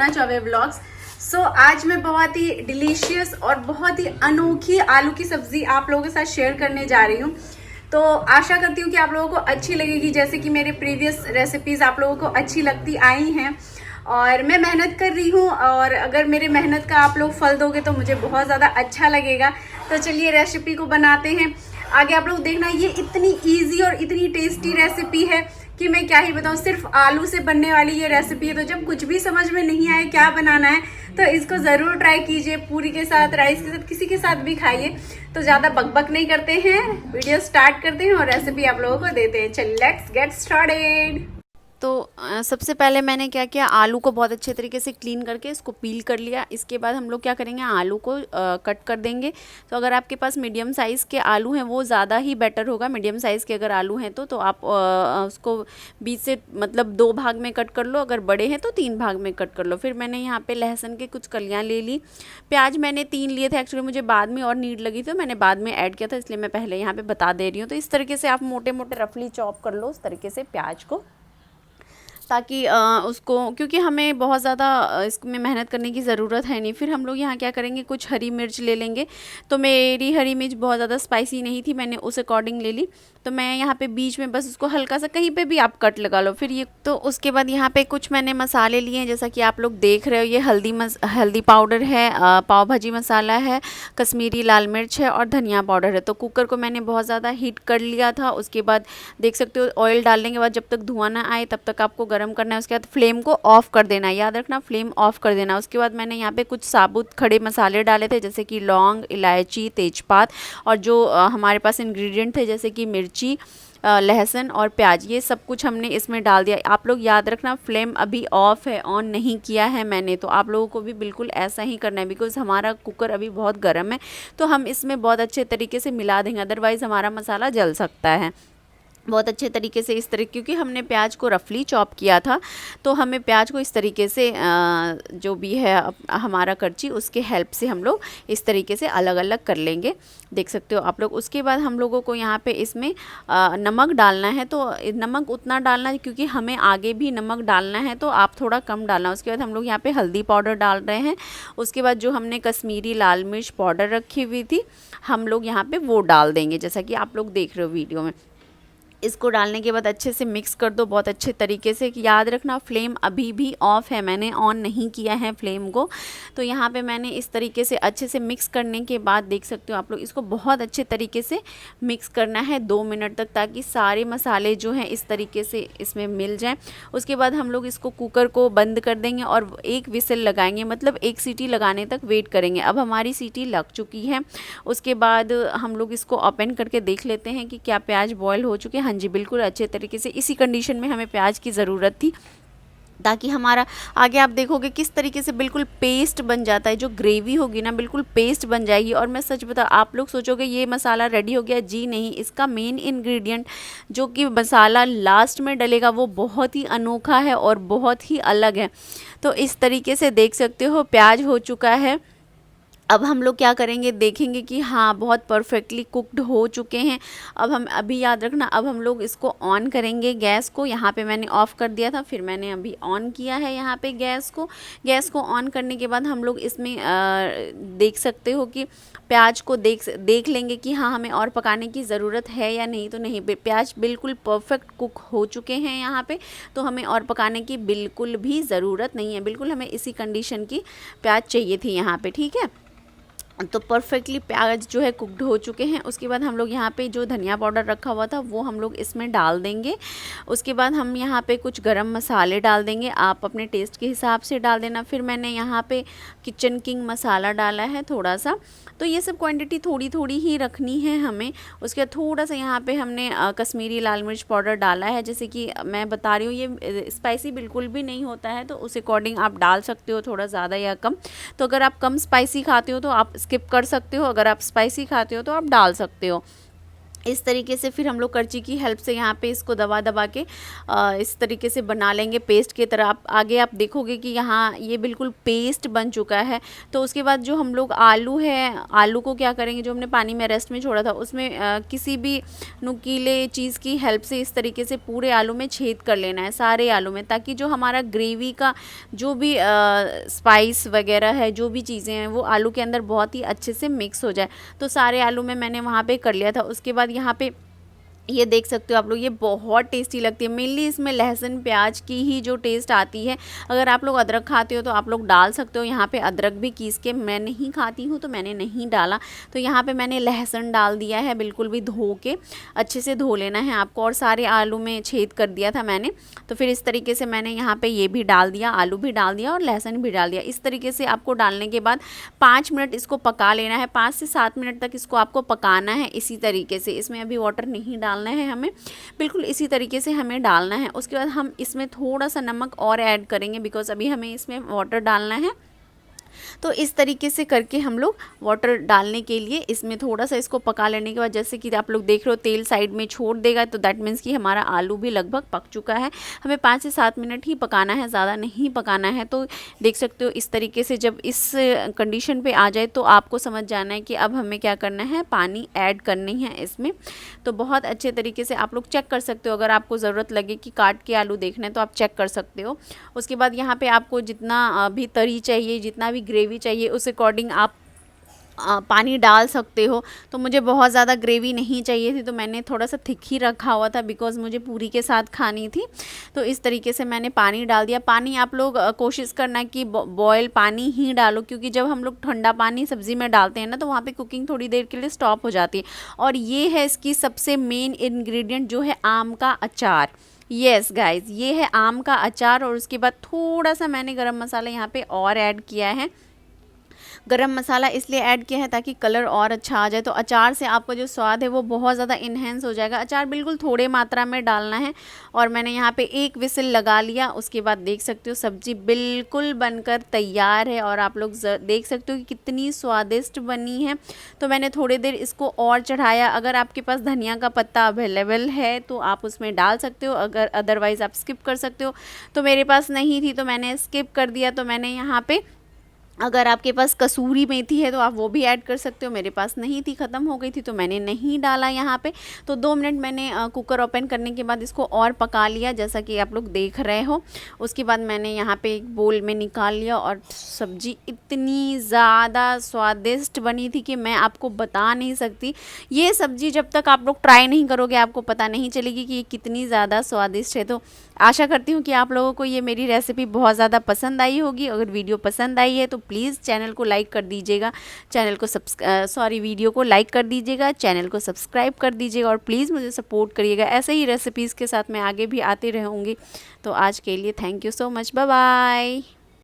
Mona Choubey vlogs. आज मैं बहुत ही डिलीशियस और बहुत ही अनोखी आलू की सब्जी आप लोगों के साथ शेयर करने जा रही हूँ। तो आशा करती हूँ कि आप लोगों को अच्छी लगेगी, जैसे कि मेरे प्रीवियस रेसिपीज आप लोगों को अच्छी लगती आई हैं। और मैं मेहनत कर रही हूँ और अगर मेरे मेहनत का आप लोग फल दोगे तो मुझे बहुत ज़्यादा अच्छा लगेगा। तो चलिए रेसिपी को बनाते हैं। आगे आप लोग देखना, ये इतनी इजी और इतनी टेस्टी रेसिपी है कि मैं क्या ही बताऊँ। सिर्फ आलू से बनने वाली ये रेसिपी है, तो जब कुछ भी समझ में नहीं आए क्या बनाना है तो इसको ज़रूर ट्राई कीजिए। पूरी के साथ, राइस के साथ, किसी के साथ भी खाइए। तो ज़्यादा बकबक नहीं करते हैं, वीडियो स्टार्ट करते हैं और रेसिपी आप लोगों को देते हैं। चलिए लेट्स गेट स्टार्टेड। तो सबसे पहले मैंने क्या किया, आलू को बहुत अच्छे तरीके से क्लीन करके इसको पील कर लिया। इसके बाद हम लोग क्या करेंगे, आलू को कट कर देंगे। तो अगर आपके पास मीडियम साइज़ के आलू हैं वो ज़्यादा ही बेटर होगा। मीडियम साइज़ के अगर आलू हैं तो आप उसको बीच से मतलब 2 भाग में कट कर लो, अगर बड़े हैं तो 3 भाग में कट कर लो। फिर मैंने यहाँ पे लहसुन के कुछ कलियाँ ले ली। प्याज मैंने 3 लिए थे, एक्चुअली मुझे बाद में और नीड लगी तो मैंने बाद में ऐड किया था, इसलिए मैं पहले यहाँ पर बता दे रही हूँ। तो इस तरीके से आप मोटे मोटे रफली चॉप कर लो उस तरीके से प्याज को, ताकि उसको, क्योंकि हमें बहुत ज़्यादा इसमें मेहनत करने की ज़रूरत है नहीं। फिर हम लोग यहाँ क्या करेंगे, कुछ हरी मिर्च ले लेंगे। तो मेरी हरी मिर्च बहुत ज़्यादा स्पाइसी नहीं थी, मैंने उस अकॉर्डिंग ले ली। तो मैं यहाँ पे बीच में बस उसको हल्का सा, कहीं पे भी आप कट लगा लो। फिर ये तो उसके बाद यहाँ पे कुछ मैंने मसाले लिए हैं, जैसा कि आप लोग देख रहे हो। ये हल्दी पाउडर है, पाव भाजी मसाला है, कश्मीरी लाल मिर्च है और धनिया पाउडर है। तो कुकर को मैंने बहुत ज़्यादा हीट कर लिया था। उसके बाद देख सकते हो, ऑयल डालने के बाद जब तक धुआं ना आए तब तक आपको गर्म करना है। उसके बाद फ्लेम को ऑफ कर देना है, याद रखना फ्लेम ऑफ कर देना। उसके बाद मैंने यहाँ पे कुछ साबुत खड़े मसाले डाले थे, जैसे कि लौंग, इलायची, तेजपात और जो हमारे पास इंग्रेडिएंट थे जैसे कि मिर्ची, लहसुन और प्याज, ये सब कुछ हमने इसमें डाल दिया। आप लोग याद रखना फ्लेम अभी ऑफ है, ऑन नहीं किया है मैंने। तो आप लोगों को भी बिल्कुल ऐसा ही करना है, बिकॉज़ हमारा कुकर अभी बहुत गर्म है। तो हम इसमें बहुत अच्छे तरीके से मिला देंगे, अदरवाइज़ हमारा मसाला जल सकता है। बहुत अच्छे तरीके से इस तरह, क्योंकि हमने प्याज को रफली चॉप किया था तो हमें प्याज को इस तरीके से जो भी है हमारा करची, उसके हेल्प से हम लोग इस तरीके से अलग अलग कर लेंगे। देख सकते हो आप लोग। उसके बाद हम लोगों को यहाँ पे इसमें नमक डालना है। तो नमक उतना डालना है क्योंकि हमें आगे भी नमक डालना है, तो आप थोड़ा कम डालना। उसके बाद हम लोग यहाँ पे हल्दी पाउडर डाल रहे हैं। उसके बाद जो हमने कश्मीरी लाल मिर्च पाउडर रखी हुई थी हम लोग यहाँ पे वो डाल देंगे, जैसा कि आप लोग देख रहे हो वीडियो में। इसको डालने के बाद अच्छे से मिक्स कर दो बहुत अच्छे तरीके से। याद रखना फ्लेम अभी भी ऑफ है, मैंने ऑन नहीं किया है फ्लेम को। तो यहाँ पे मैंने इस तरीके से अच्छे से मिक्स करने के बाद देख सकते हो आप लोग, इसको बहुत अच्छे तरीके से मिक्स करना है 2 मिनट तक, ताकि सारे मसाले जो हैं इस तरीके से इसमें मिल जाएं। उसके बाद हम लोग इसको कुकर को बंद कर देंगे और 1 विसल लगाएंगे, मतलब 1 सीटी लगाने तक वेट करेंगे। अब हमारी सीटी लग चुकी है। उसके बाद हम लोग इसको ओपन करके देख लेते हैं कि क्या प्याज बॉयल हो चुके हैं। जी बिल्कुल अच्छे तरीके से। इसी कंडीशन में हमें प्याज की ज़रूरत थी, ताकि हमारा आगे आप देखोगे किस तरीके से बिल्कुल पेस्ट बन जाता है। जो ग्रेवी होगी ना बिल्कुल पेस्ट बन जाएगी। और मैं सच बता, आप लोग सोचोगे ये मसाला रेडी हो गया, जी नहीं। इसका मेन इंग्रेडिएंट जो कि मसाला लास्ट में डलेगा वो बहुत ही अनोखा है और बहुत ही अलग है। तो इस तरीके से देख सकते हो प्याज हो चुका है। अब हम लोग क्या करेंगे, देखेंगे कि हाँ बहुत परफेक्टली कुक्ड हो चुके हैं। अब हम अभी याद रखना, अब हम लोग इसको ऑन करेंगे गैस को। यहाँ पे मैंने ऑफ़ कर दिया था, फिर मैंने अभी ऑन किया है यहाँ पे गैस को ऑन करने के बाद हम लोग इसमें देख सकते हो कि प्याज को देख लेंगे कि हाँ हमें और पकाने की ज़रूरत है या नहीं। तो नहीं, प्याज बिल्कुल परफेक्ट कुक हो चुके हैं यहाँ पे, तो हमें और पकाने की बिल्कुल भी ज़रूरत नहीं है। बिल्कुल हमें इसी कंडीशन की प्याज चाहिए थी यहाँ पे, ठीक है। तो परफेक्टली प्याज जो है कुक्ड हो चुके हैं। उसके बाद हम लोग यहाँ पे जो धनिया पाउडर रखा हुआ था वो हम लोग इसमें डाल देंगे। उसके बाद हम यहाँ पे कुछ गरम मसाले डाल देंगे, आप अपने टेस्ट के हिसाब से डाल देना। फिर मैंने यहाँ पे किचन किंग मसाला डाला है थोड़ा सा। तो ये सब क्वांटिटी थोड़ी थोड़ी ही रखनी है हमें। उसके बाद थोड़ा सा यहाँ पे हमने कश्मीरी लाल मिर्च पाउडर डाला है। जैसे कि मैं बता रही हूँ ये स्पाइसी बिल्कुल भी नहीं होता है, तो उस अकॉर्डिंग आप डाल सकते हो थोड़ा ज़्यादा या कम। तो अगर आप कम स्पाइसी खाते हो तो आप स्किप कर सकते हो, अगर आप स्पाइसी खाते हो तो आप डाल सकते हो। इस तरीके से फिर हम लोग करची की हेल्प से यहाँ पे इसको दबा दबा के इस तरीके से बना लेंगे पेस्ट की तरह। आगे आप देखोगे कि यहाँ ये बिल्कुल पेस्ट बन चुका है। तो उसके बाद जो हम लोग आलू है, आलू को क्या करेंगे, जो हमने पानी में रेस्ट में छोड़ा था उसमें किसी भी नुकीले चीज़ की हेल्प से इस तरीके से पूरे आलू में छेद कर लेना है, सारे आलू में, ताकि जो हमारा ग्रेवी का जो भी स्पाइस वगैरह है, जो भी चीज़ें हैं, वो आलू के अंदर बहुत ही अच्छे से मिक्स हो जाए। तो सारे आलू में मैंने वहाँ पे कर लिया था। उसके बाद यहाँ पे ये देख सकते हो आप लोग, ये बहुत टेस्टी लगती है। मेनली इसमें लहसुन प्याज की ही जो टेस्ट आती है। अगर आप लोग अदरक खाते हो तो आप लोग डाल सकते हो, यहाँ पे अदरक भी कीस के, मैं नहीं खाती हूँ तो मैंने नहीं डाला। तो यहाँ पे मैंने लहसुन डाल दिया है, बिल्कुल भी धो के, अच्छे से धो लेना है आपको, और सारे आलू में छेद कर दिया था मैंने। तो फिर इस तरीके से मैंने यहाँ पर ये भी डाल दिया, आलू भी डाल दिया और लहसुन भी डाल दिया। इस तरीके से आपको डालने के बाद 5 मिनट इसको पका लेना है, 5 से 7 मिनट तक इसको आपको पकाना है इसी तरीके से। इसमें अभी वाटर नहीं डालना है हमें, बिल्कुल इसी तरीके से हमें डालना है। उसके बाद हम इसमें थोड़ा सा नमक और ऐड करेंगे, बिकॉज अभी हमें इसमें वाटर डालना है। तो इस तरीके से करके हम लोग वाटर डालने के लिए इसमें थोड़ा सा इसको पका लेने के बाद, जैसे कि आप लोग देख रहे हो तेल साइड में छोड़ देगा, तो दैट मीन्स कि हमारा आलू भी लगभग पक चुका है। हमें 5 से 7 मिनट ही पकाना है, ज़्यादा नहीं पकाना है। तो देख सकते हो इस तरीके से जब इस कंडीशन पे आ जाए तो आपको समझ जाना है कि अब हमें क्या करना है, पानी ऐड करनी है इसमें। तो बहुत अच्छे तरीके से आप लोग चेक कर सकते हो, अगर आपको ज़रूरत लगे कि काट के आलू देखना है तो आप चेक कर सकते हो। उसके बाद यहाँ पे आपको जितना भी तरी चाहिए, जितना भी ग्रेवी चाहिए, उस अकॉर्डिंग आप पानी डाल सकते हो। तो मुझे बहुत ज़्यादा ग्रेवी नहीं चाहिए थी, तो मैंने थोड़ा सा थिक ही रखा हुआ था, बिकॉज़ मुझे पूरी के साथ खानी थी। तो इस तरीके से मैंने पानी डाल दिया। पानी आप लोग कोशिश करना कि बॉयल पानी ही डालो, क्योंकि जब हम लोग ठंडा पानी सब्ज़ी में डालते हैं ना, तो वहाँ पे कुकिंग थोड़ी देर के लिए स्टॉप हो जाती है। और ये है इसकी सबसे मेन इंग्रेडिएंट, जो है आम का अचार। यस गाइज, ये है आम का अचार। और उसके बाद थोड़ा सा मैंने गरम मसाला यहाँ पे और ऐड किया है। गरम मसाला इसलिए ऐड किया है ताकि कलर और अच्छा आ जाए। तो अचार से आपका जो स्वाद है वो बहुत ज़्यादा इन्हेंस हो जाएगा। अचार बिल्कुल थोड़े मात्रा में डालना है। और मैंने यहाँ पे 1 विसिल लगा लिया। उसके बाद देख सकते हो सब्ज़ी बिल्कुल बनकर तैयार है, और आप लोग देख सकते हो कि कितनी स्वादिष्ट बनी है। तो मैंने थोड़ी देर इसको और चढ़ाया। अगर आपके पास धनिया का पत्ता अवेलेबल है तो आप उसमें डाल सकते हो, अगर अदरवाइज़ आप स्किप कर सकते हो। तो मेरे पास नहीं थी तो मैंने स्किप कर दिया। तो मैंने यहाँ पे, अगर आपके पास कसूरी मेथी है तो आप वो भी ऐड कर सकते हो। मेरे पास नहीं थी, ख़त्म हो गई थी, तो मैंने नहीं डाला यहाँ पे। तो 2 मिनट मैंने कुकर ओपन करने के बाद इसको और पका लिया, जैसा कि आप लोग देख रहे हो। उसके बाद मैंने यहाँ पे एक बोल में निकाल लिया, और सब्ज़ी इतनी ज़्यादा स्वादिष्ट बनी थी कि मैं आपको बता नहीं सकती। ये सब्ज़ी जब तक आप लोग ट्राई नहीं करोगे आपको पता नहीं चलेगी कि ये कितनी ज़्यादा स्वादिष्ट है। तो आशा करती हूँ कि आप लोगों को ये मेरी रेसिपी बहुत ज़्यादा पसंद आई होगी। अगर वीडियो पसंद आई है तो प्लीज़ चैनल को लाइक कर दीजिएगा, वीडियो को लाइक कर दीजिएगा, चैनल को सब्सक्राइब कर दीजिएगा, और प्लीज़ मुझे सपोर्ट करिएगा। ऐसे ही रेसिपीज़ के साथ मैं आगे भी आती रहूँगी। तो आज के लिए thank you so much, bye bye.